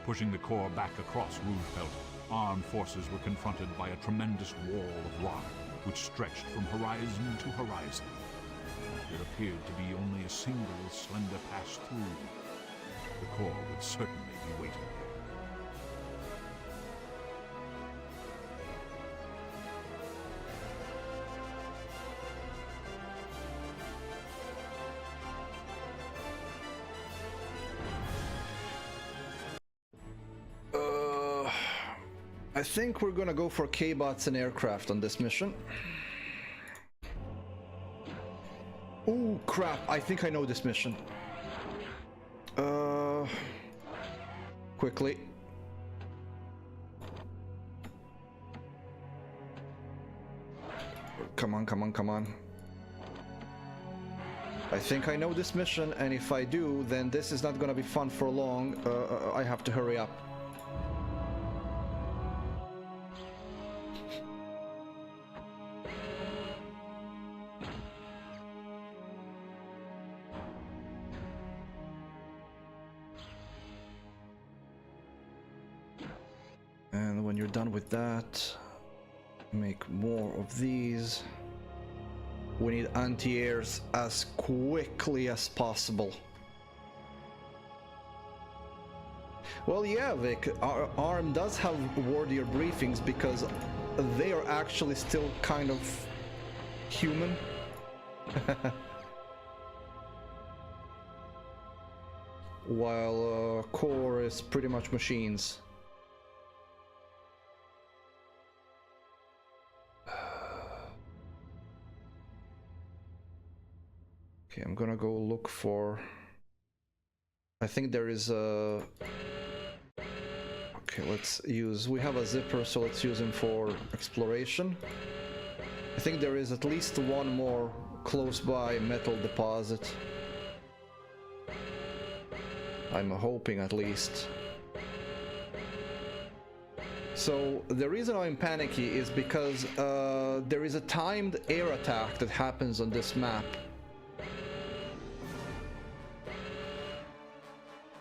Pushing the core back across Rougebelt, armed forces were confronted by a tremendous wall of rock which stretched from horizon to horizon. There appeared to be only a single slender pass through. The core would certainly be waiting there. I think we're gonna go for K-bots and aircraft on this mission. Oh crap, I think I know this mission. Quickly. Come on, come on, come on. I think I know this mission, and if I do, then this is not gonna be fun for long. I have to hurry up. And when you're done with that, make more of these. We need anti-airs as quickly as possible. Well, yeah, Vic, our ARM does have warrior briefings because they are actually still kind of human. While core is pretty much machines. Okay, I'm gonna go look for... I think there is a... Okay, let's use... We have a zipper, so let's use him for exploration. I think there is at least one more close by metal deposit. I'm hoping at least. So the reason I'm panicky is because there is a timed air attack that happens on this map.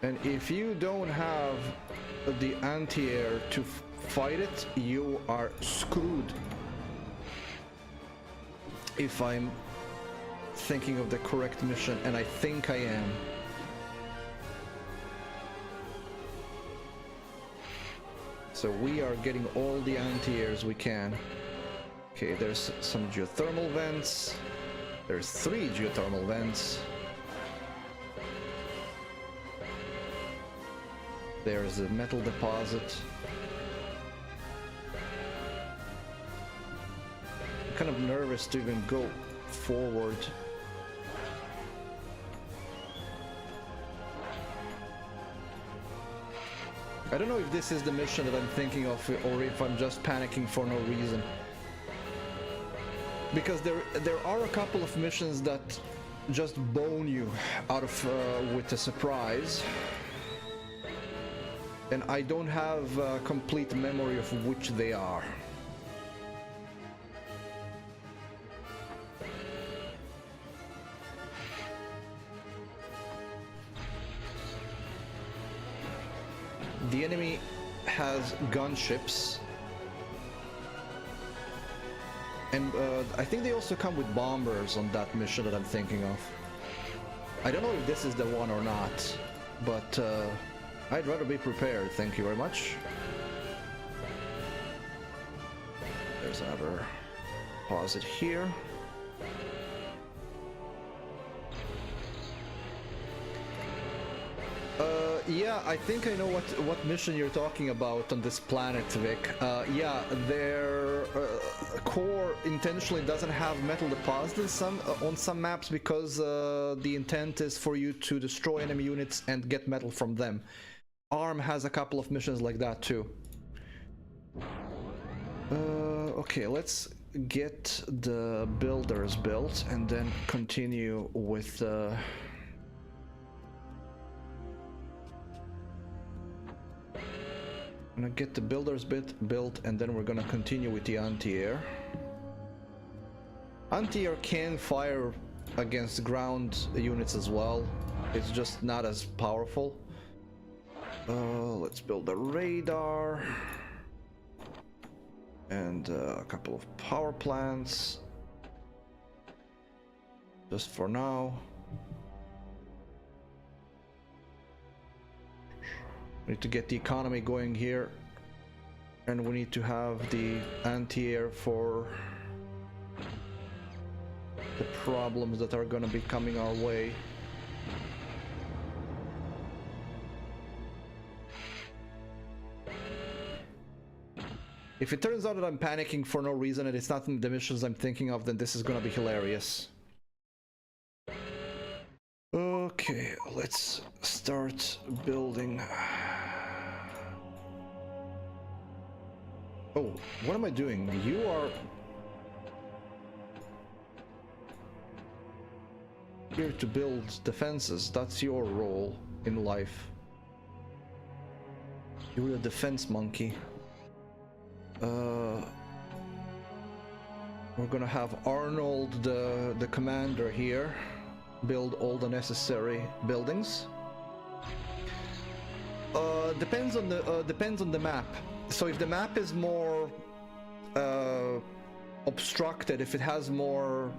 And if you don't have the anti-air to fight it, you are screwed. If I'm thinking of the correct mission, and I think I am. So we are getting all the anti-airs we can. Okay, there's some geothermal vents. There's 3 geothermal vents. There's a metal deposit. I'm kind of nervous to even go forward. I don't know if this is the mission that I'm thinking of or if I'm just panicking for no reason. Because there are a couple of missions that just bone you out of with a surprise. And I don't have a complete memory of which they are. The enemy has gunships. And I think they also come with bombers on that mission that I'm thinking of. I don't know if this is the one or not, but I'd rather be prepared, thank you very much. There's another deposit here. Yeah, I think I know what mission you're talking about on this planet, Vic. Yeah, their core intentionally doesn't have metal deposits on some maps because the intent is for you to destroy enemy units and get metal from them. ARM has a couple of missions like that too. Okay, let's get the builders built and then continue with I'm gonna get the builders built and then we're gonna continue with the anti-air. Anti-air can fire against ground units as well. It's just not as powerful. Let's build a radar and a couple of power plants just for now. We need to get the economy going here, and we need to have the anti-air for the problems that are going to be coming our way. If it turns out that I'm panicking for no reason and it's not in the missions I'm thinking of, then this is gonna be hilarious. Okay, let's start building. Oh, what am I doing? You are here to build defenses. That's your role in life. You're a defense monkey. We're gonna have Arnold, the commander here, build all the necessary buildings. Depends on the map. So if the map is more obstructed, if it has more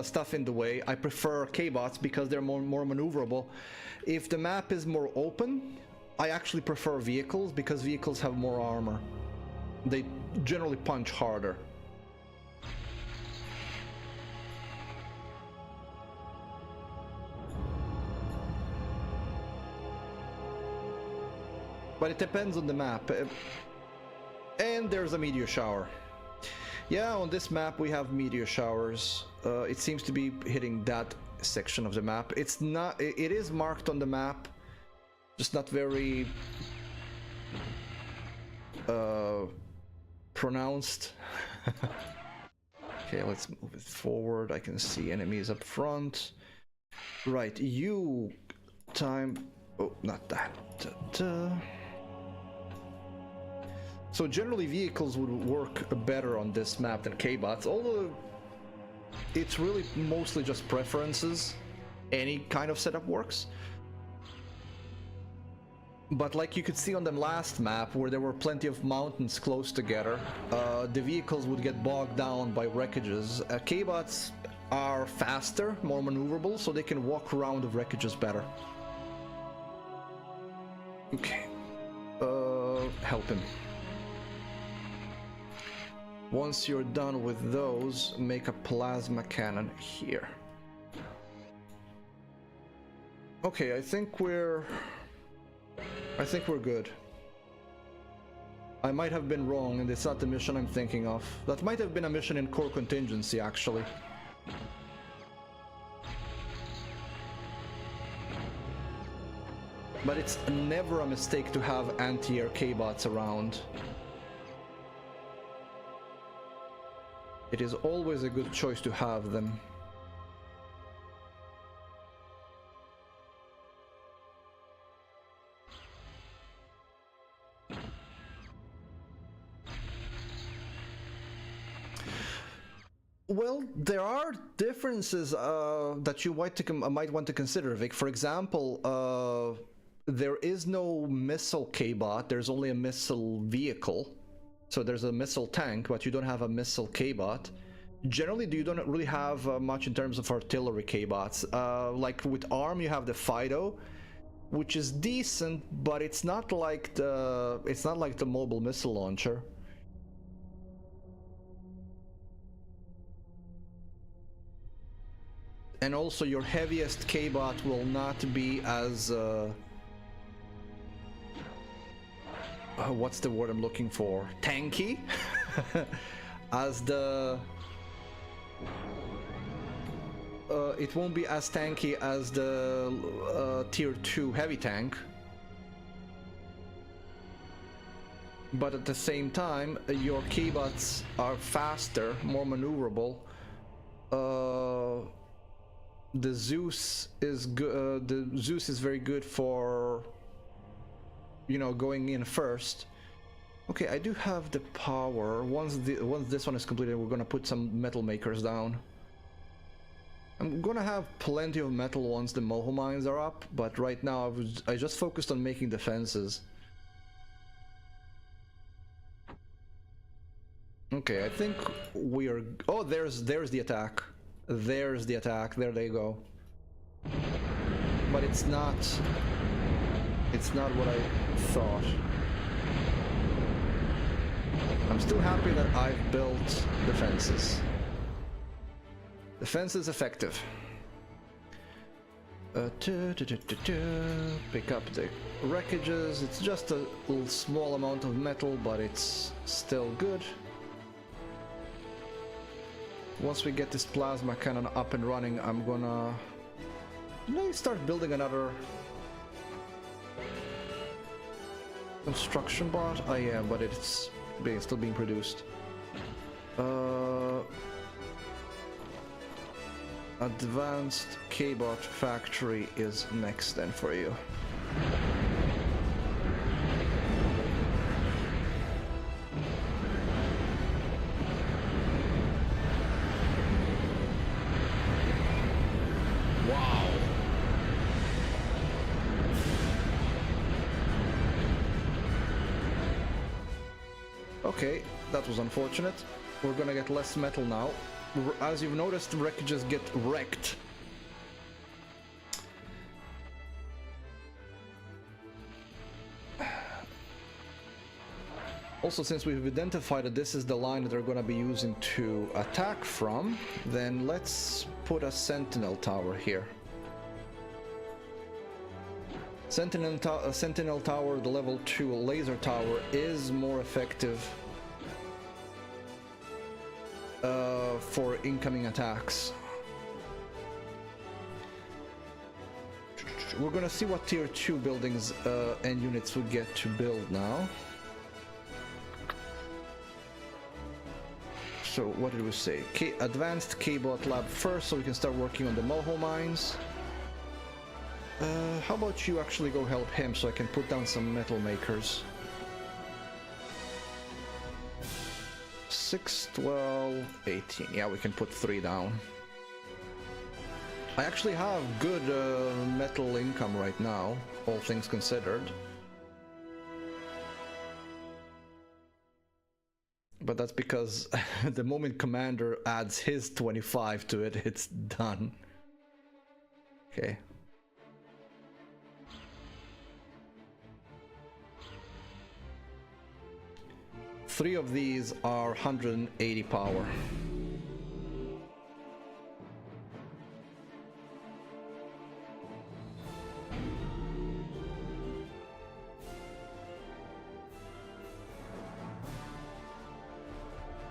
stuff in the way, I prefer K-bots because they're more maneuverable. If the map is more open, I actually prefer vehicles because vehicles have more armor. They generally punch harder. But it depends on the map. And there's a meteor shower. Yeah, on this map we have meteor showers. It seems to be hitting that section of the map. It's not. It is marked on the map, just not very pronounced. Okay, let's move it forward. I can see enemies up front. Right, you time. Oh, not that. So generally vehicles would work better on this map than K-bots, although it's really mostly just preferences. Any kind of setup works. But like you could see on the last map, where there were plenty of mountains close together, the vehicles would get bogged down by wreckages. K-bots are faster, more maneuverable, so they can walk around the wreckages better. Okay. Help him. Once you're done with those, make a plasma cannon here. Okay, I think we're good. I might have been wrong, and it's not the mission I'm thinking of. That might have been a mission in core contingency, actually. But it's never a mistake to have anti-air K-bots around. It is always a good choice to have them. Well, there are differences that you might want to consider, Vic. For example, there is no missile K-bot, there's only a missile vehicle. So there's a missile tank, but you don't have a missile K-bot. Generally, you don't really have much in terms of artillery K-bots. Like with ARM, you have the Fido, which is decent, but it's not like the mobile missile launcher. And also, your heaviest K-bot will not be as what's the word I'm looking for? Tanky? As the... it won't be as tanky as the tier 2 heavy tank. But at the same time, your K-bots are faster, more maneuverable. The Zeus is good. The Zeus is very good for, you know, going in first. Okay, I do have the power. Once this one is completed, we're gonna put some metal makers down. I'm gonna have plenty of metal once the moho mines are up, but right now I just focused on making defenses. Okay, I think we are... Oh, there's the attack. There's the attack. There they go. But it's not what I thought. I'm still happy that I've built defenses. Defense is effective. Pick up the wreckages. It's just a little small amount of metal, but it's still good. Once we get this plasma cannon up and running, I'm gonna start building another construction bot. I am, but it's still being produced. Advanced K-bot factory is next then for you. Wow. Okay, that was unfortunate. We're gonna get less metal now. As you've noticed, wreckages get wrecked. Also, since we've identified that this is the line that they're going to be using to attack from, then let's put a sentinel tower here. Sentinel tower, the level 2 laser tower, is more effective for incoming attacks. We're gonna see what tier 2 buildings and units we get to build now. So what did we say? Advanced K-bot lab first, so we can start working on the moho mines. How about you actually go help him so I can put down some metal makers? 6, 12, 18. Yeah, we can put 3 down. I actually have good metal income right now, all things considered. But that's because the moment Commander adds his 25 to it, it's done. Okay. Three of these are 180 power.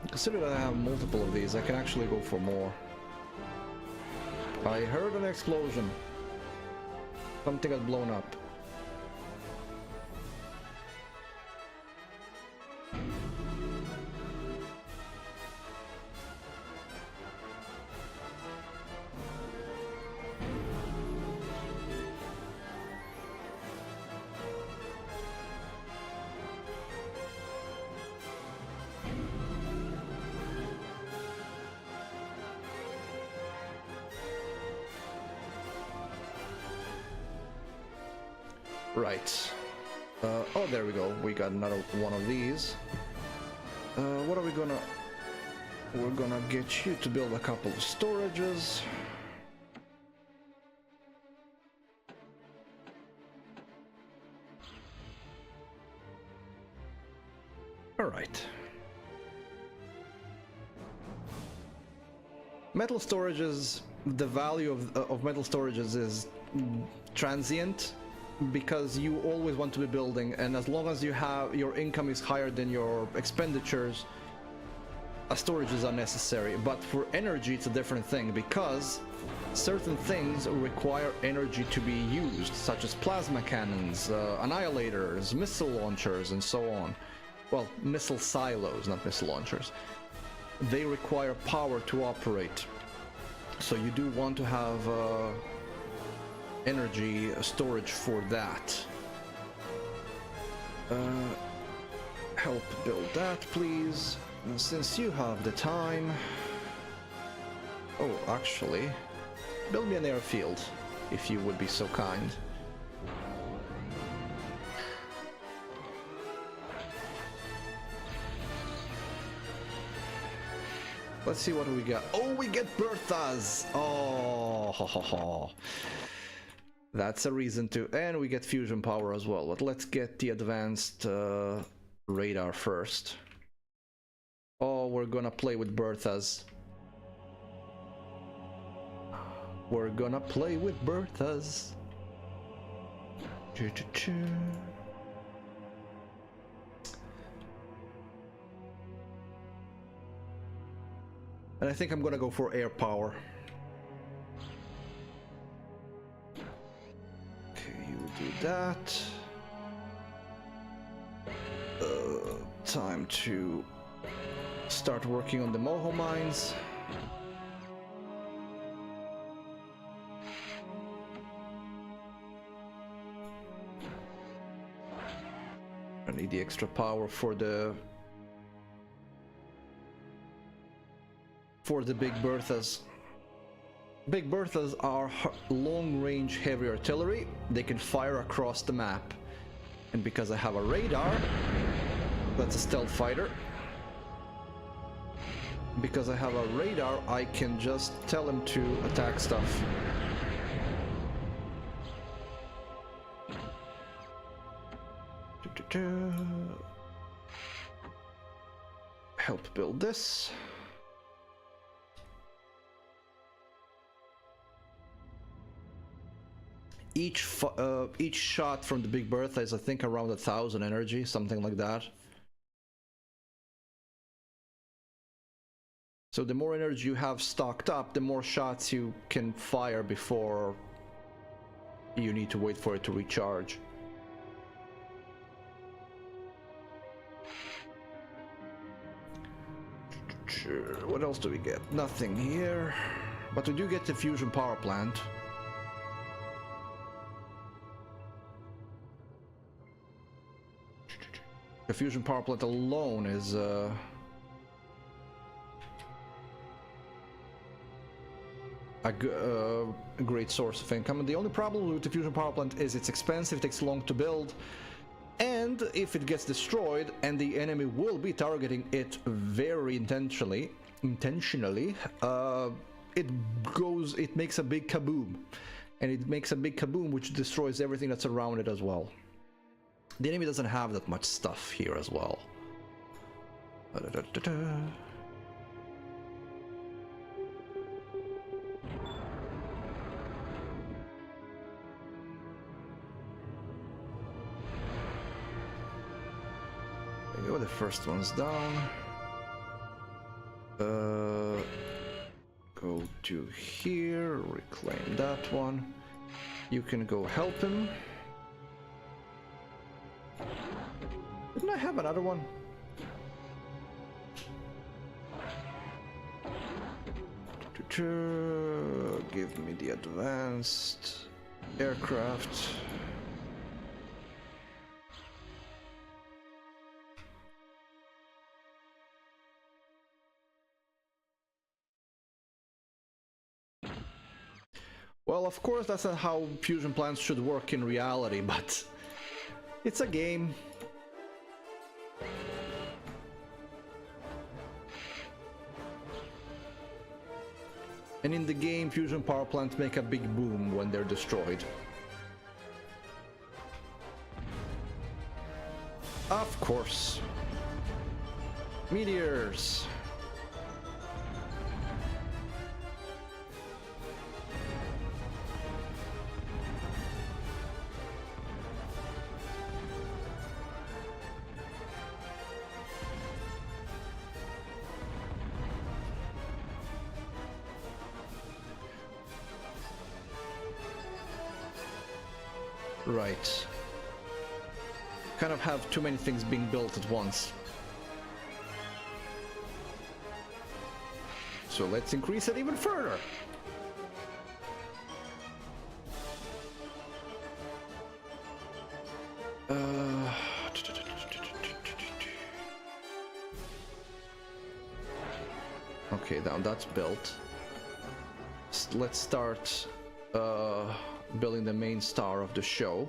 Consider that I have multiple of these, I can actually go for more. I heard an explosion. Something got blown up. Right. Oh, there we go. We got another one of these. What are we gonna... We're gonna get you to build a couple of storages. Alright. Metal storages, the value of metal storages is transient, because you always want to be building, and as long as you have your income is higher than your expenditures, a storage is unnecessary. But for energy it's a different thing, because certain things require energy to be used, such as plasma cannons, annihilators, missile launchers, and so on. Well, missile silos, not missile launchers. They require power to operate, so you do want to have energy storage for that. Help build that, please. And since you have the time... Oh, actually, Build me an airfield, if you would be so kind. Let's see what we got. Oh, we get Berthas! Oh, ho, ho, ho. That's a reason to... And we get fusion power as well. But let's get the advanced radar first. Oh, we're gonna play with Berthas. We're gonna play with Berthas. And I think I'm gonna go for air power. Okay, you do that. Time to start working on the Moho mines. I need the extra power for the Big Berthas. Big Berthas are long-range heavy artillery. They can fire across the map. And because I have a radar, that's a stealth fighter. Because I have a radar, I can just tell him to attack stuff. Help build this. Each shot from the Big Bertha is, I think, around 1,000 energy, something like that. So the more energy you have stocked up, the more shots you can fire before you need to wait for it to recharge. What else do we get? Nothing here. But we do get the fusion power plant. The fusion power plant alone is a great source of income. And the only problem with the fusion power plant is it's expensive, it takes long to build, and if it gets destroyed, and the enemy will be targeting it very intentionally, it makes a big kaboom, and it makes a big kaboom which destroys everything that's around it as well. The enemy doesn't have that much stuff here as well. There you go, the first one's down. Go to here, reclaim that one. You can go help him. Didn't I have another one? Give me the advanced aircraft. Well, of course, that's not how fusion plants should work in reality, but it's a game. And in the game, fusion power plants make a big boom when they're destroyed. Of course. Meteors. Right. Kind of have too many things being built at once. So let's increase it even further. Okay, now that's built. let's start building the main star of the show.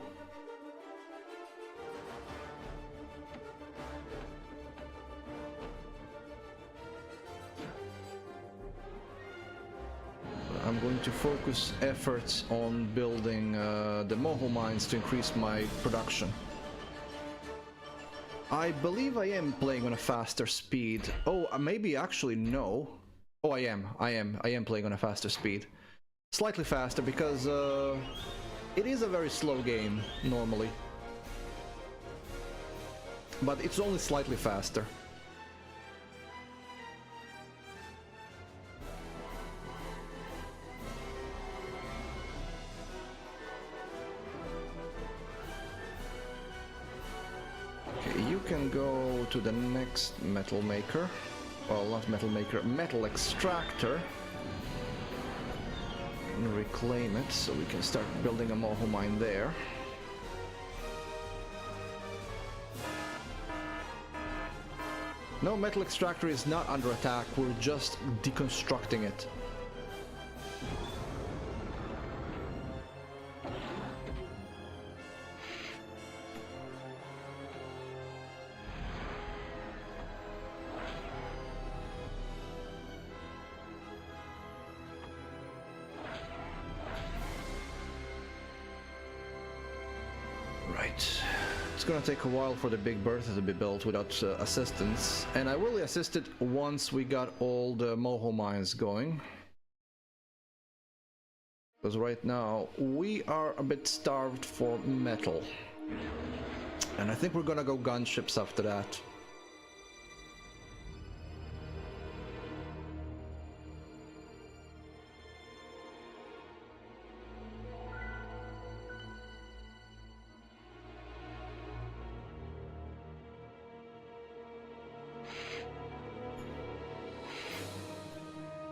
I'm going to focus efforts on building the Moho mines to increase my production. I believe I am playing on a faster speed. Oh, maybe actually no. Oh, I am playing on a faster speed. Slightly faster because it is a very slow game normally. But it's only slightly faster. You can go to the next metal maker. Well, not metal maker, metal extractor. And reclaim it so we can start building a Moho mine there. No, metal extractor is not under attack, we're just deconstructing it. It's gonna take a while for the big berth to be built without assistance, and I really assisted once we got all the Moho mines going. Because right now we are a bit starved for metal, and I think we're gonna go gunships after that.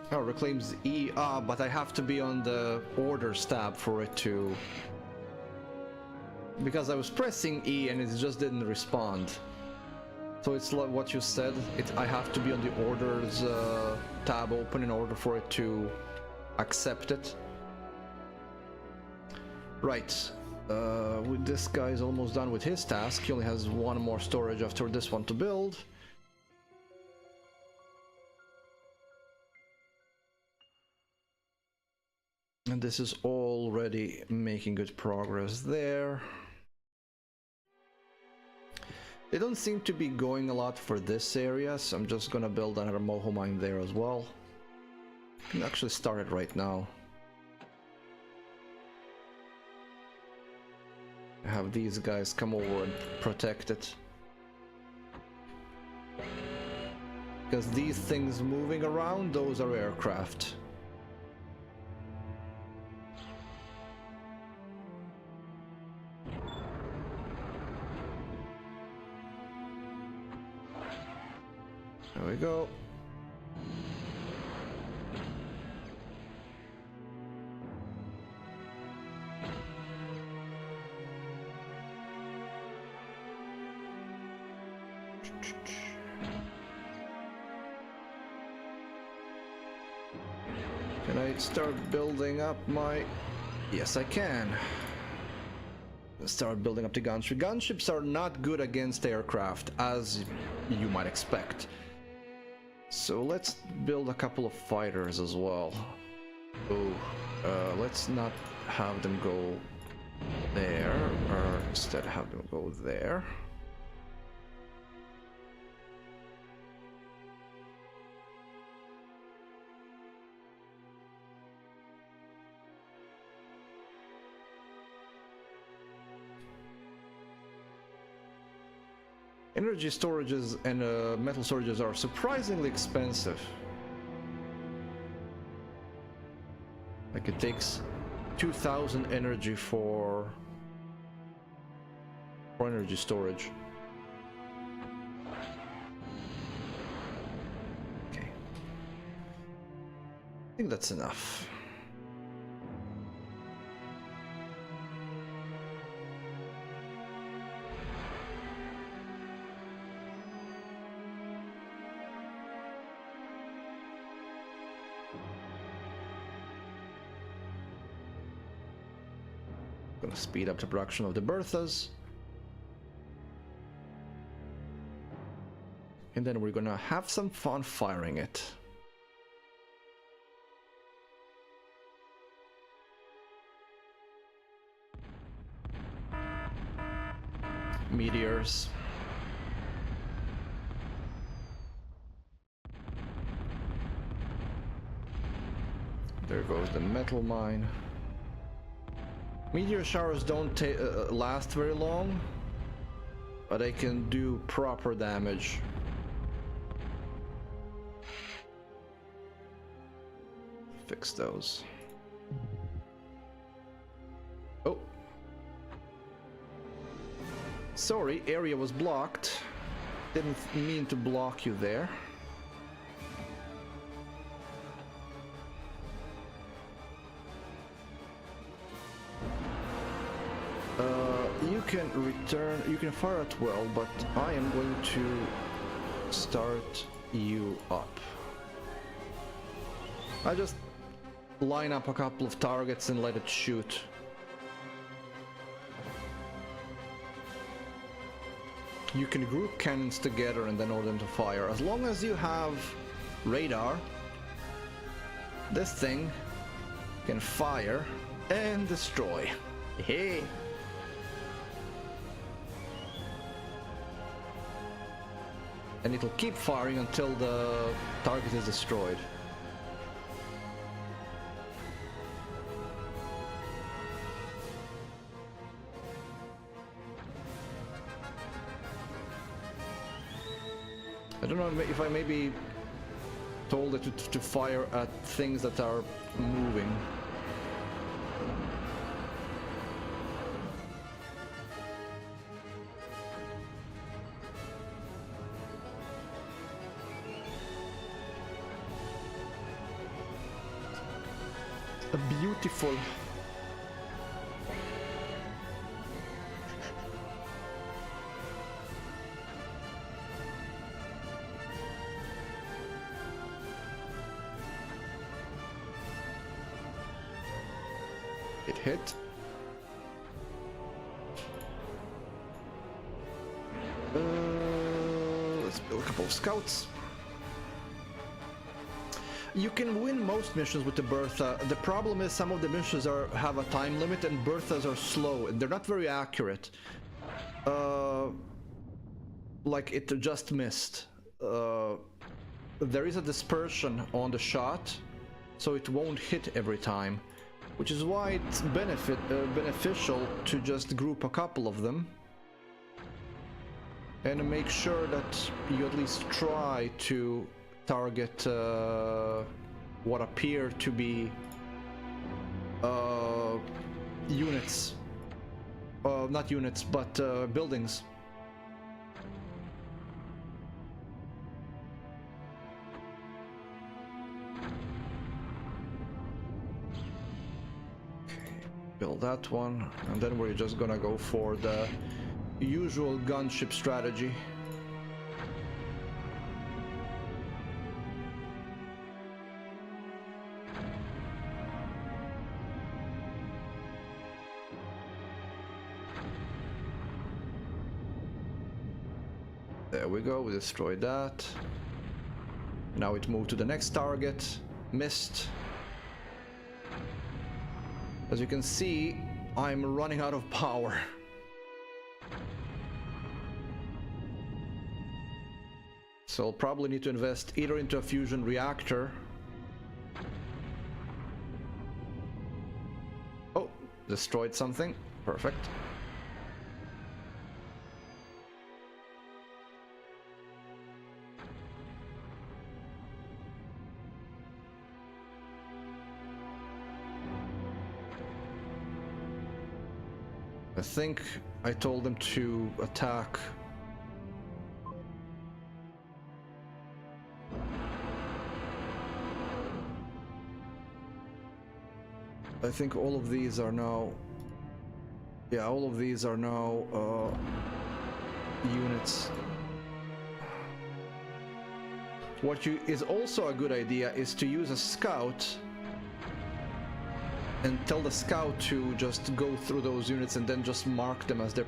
Oh, reclaims E. But I have to be on the orders tab for it to... Because I was pressing E and it just didn't respond. So it's like what you said, I have to be on the orders tab open in order for it to accept it. Right. This guy is almost done with his task. He only has one more storage after this one to build. And this is already making good progress there. They don't seem to be going a lot for this area, so I'm just gonna build another Moho mine there as well. I can actually start it right now. Have these guys come over and protect it. Because these things moving around, those are aircraft. There we go. Can I start building up my... Yes, I can. Let's start building up the gunship. Gunships are not good against aircraft, as you might expect. So let's build a couple of fighters as well. Oh, let's not have them go there, or instead have them go there. Energy storages and metal storages are surprisingly expensive. Like it takes 2,000 energy for energy storage. Okay. I think that's enough. Gonna speed up the production of the Berthas. And then we're gonna have some fun firing it. Meteors. There goes the metal mine. Meteor showers don't last very long, but they can do proper damage. Fix those. Oh. Sorry, area was blocked. Didn't mean to block you there. You can return, you can fire at will, but I am going to start you up. I just line up a couple of targets and let it shoot. You can group cannons together and then order them to fire. As long as you have radar, this thing can fire and destroy. Hey! And it'll keep firing until the target is destroyed. I don't know if I maybe told it to fire at things that are moving. A beautiful. It hit. Let's build a couple of scouts. You can win most missions with the Bertha. The problem is some of the missions have a time limit and Berthas are slow and they're not very accurate. Like it just missed. There is a dispersion on the shot, so it won't hit every time, which is why it's beneficial to just group a couple of them and make sure that you at least try to target what appear to be units. Not units, but buildings. Build that one, and then we're just gonna go for the usual gunship strategy. There we go, we destroyed that. Now it moved to the next target. Missed. As you can see, I'm running out of power. So I'll probably need to invest either into a fusion reactor. Oh, destroyed something. Perfect. I think I told them to attack. I think all of these are now... Yeah, all of these are now units. What is also a good idea is to use a scout and tell the scout to just go through those units and then just mark them as they're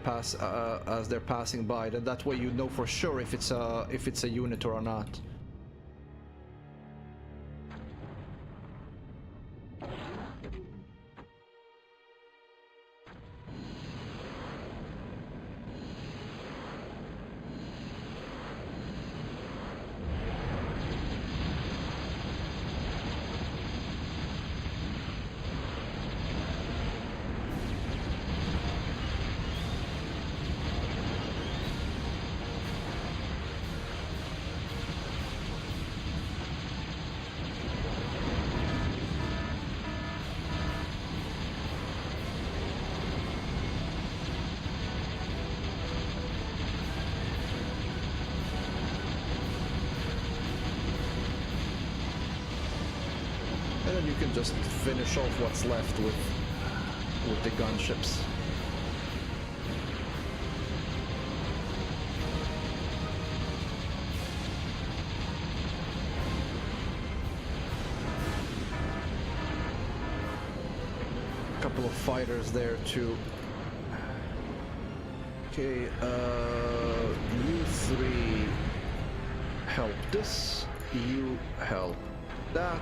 passing by. Then that way you know for sure if it's a unit or not. And then you can just finish off what's left with the gunships. A couple of fighters there too. Okay, you three help this, you help that.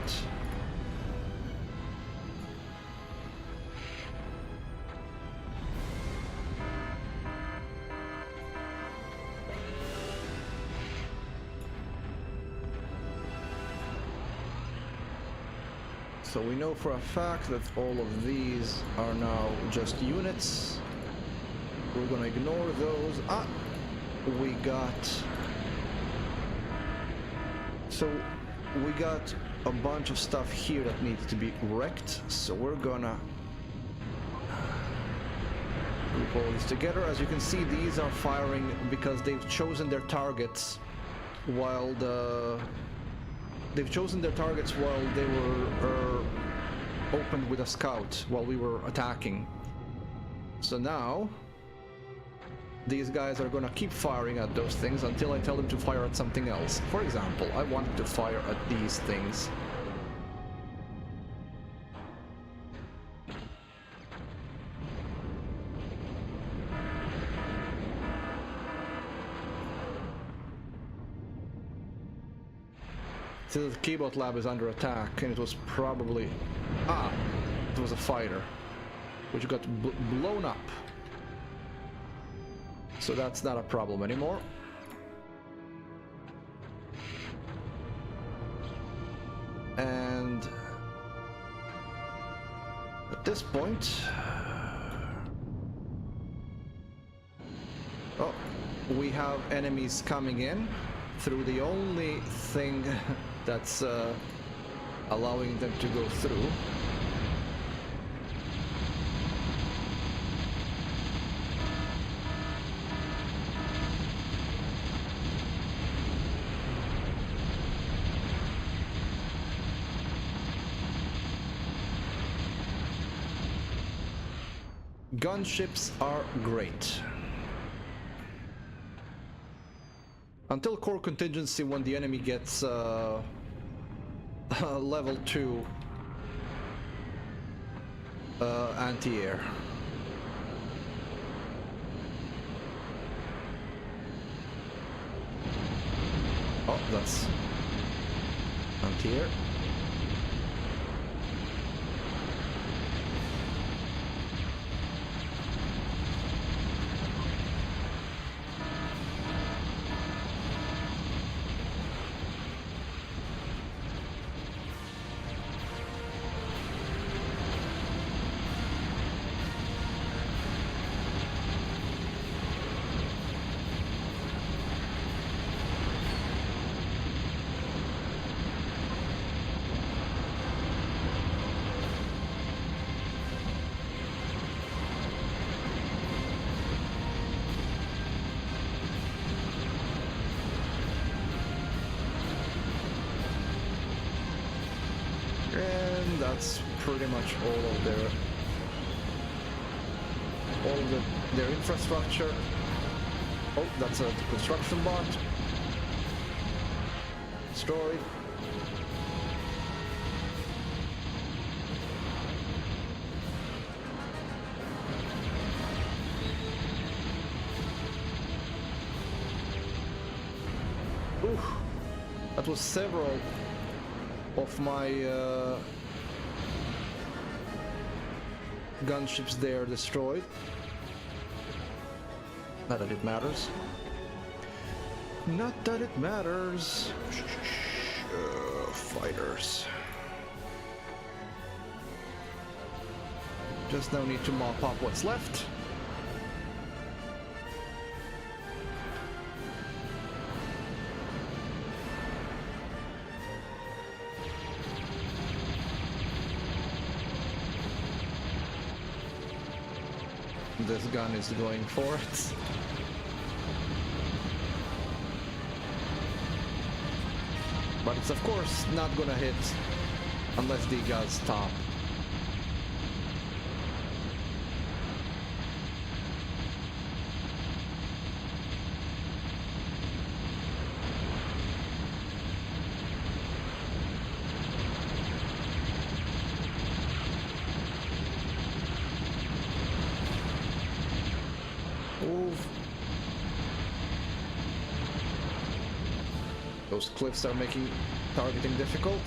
So we know for a fact that all of these are now just units. We're gonna ignore those. We got... So we got a bunch of stuff here that needs to be wrecked. So we're gonna group all these together. As you can see, these are firing because they've chosen their targets while They've chosen their targets while they were opened with a scout while we were attacking. So now these guys are gonna keep firing at those things until I tell them to fire at something else. For example, I want to fire at these things. So the keyboard lab is under attack, and it was probably... it was a fighter, which got blown up. So that's not a problem anymore. And at this point... Oh, we have enemies coming in through the only thing that's allowing them to go through. Gunships are great. Until core contingency, when the enemy gets level 2 anti-air. Oh, that's anti-air. And that's pretty much all of their infrastructure. Oh, that's a construction bot. Destroyed. Whew. That was several of my gunships there destroyed. Not that it matters. Not that it matters. Fighters. Just now need to mop up what's left. This gun is going for it. But it's of course not gonna hit unless the guys stop. Move. Those cliffs are making targeting difficult.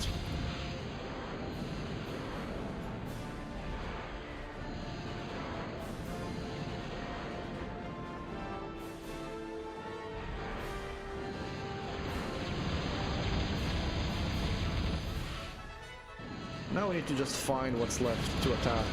Now we need to just find what's left to attack.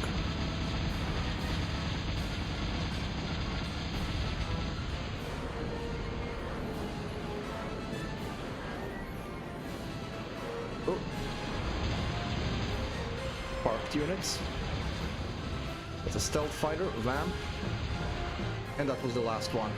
Parked units. That's a stealth fighter, vamp, and that was the last one.